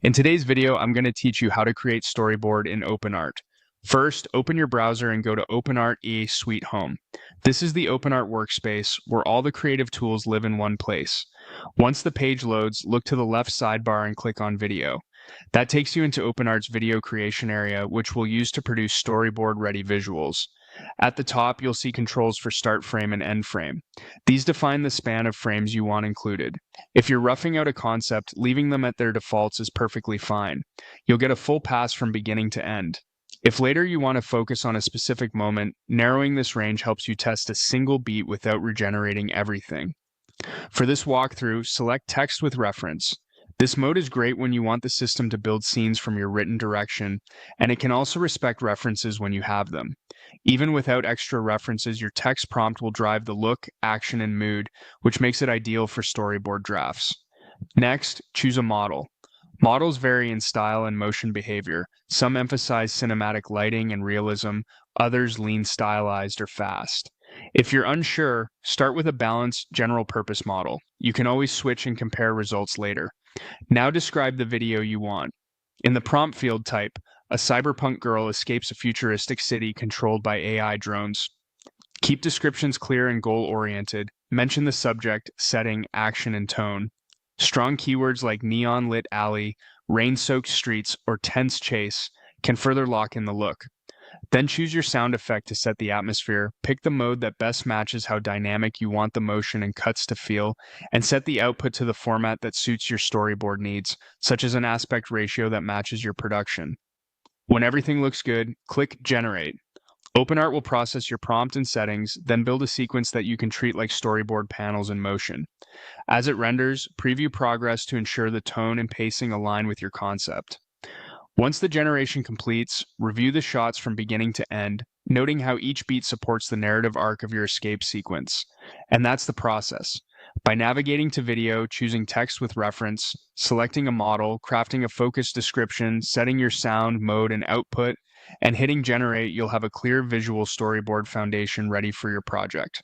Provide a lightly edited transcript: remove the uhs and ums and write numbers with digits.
In today's video, I'm going to teach you how to create Storyboard in OpenArt. First, open your browser and go to OpenArt EA Suite Home. This is the OpenArt workspace where all the creative tools live in one place. Once the page loads, look to the left sidebar and click on Video. That takes you into OpenArt's video creation area, which we'll use to produce storyboard-ready visuals. At the top, you'll see controls for start frame and end frame. These define the span of frames you want included. If you're roughing out a concept, leaving them at their defaults is perfectly fine. You'll get a full pass from beginning to end. If later you want to focus on a specific moment, narrowing this range helps you test a single beat without regenerating everything. For this walkthrough, select Text with Reference. This mode is great when you want the system to build scenes from your written direction, and it can also respect references when you have them. Even without extra references, your text prompt will drive the look, action, and mood, which makes it ideal for storyboard drafts. Next, choose a model. Models vary in style and motion behavior. Some emphasize cinematic lighting and realism, others lean stylized or fast. If you're unsure, start with a balanced, general-purpose model. You can always switch and compare results later. Now describe the video you want. In the prompt field, type, "A cyberpunk girl escapes a futuristic city controlled by AI drones." Keep descriptions clear and goal-oriented. Mention the subject, setting, action, and tone. Strong keywords like neon-lit alley, rain-soaked streets, or tense chase can further lock in the look. Then choose your sound effect to set the atmosphere, pick the mode that best matches how dynamic you want the motion and cuts to feel, and set the output to the format that suits your storyboard needs, such as an aspect ratio that matches your production. When everything looks good, click Generate. OpenArt will process your prompt and settings, then build a sequence that you can treat like storyboard panels in motion. As it renders, preview progress to ensure the tone and pacing align with your concept. Once the generation completes, review the shots from beginning to end, noting how each beat supports the narrative arc of your escape sequence. And that's the process. By navigating to video, choosing text with reference, selecting a model, crafting a focused description, setting your sound, mode, and output, and hitting generate, you'll have a clear visual storyboard foundation ready for your project.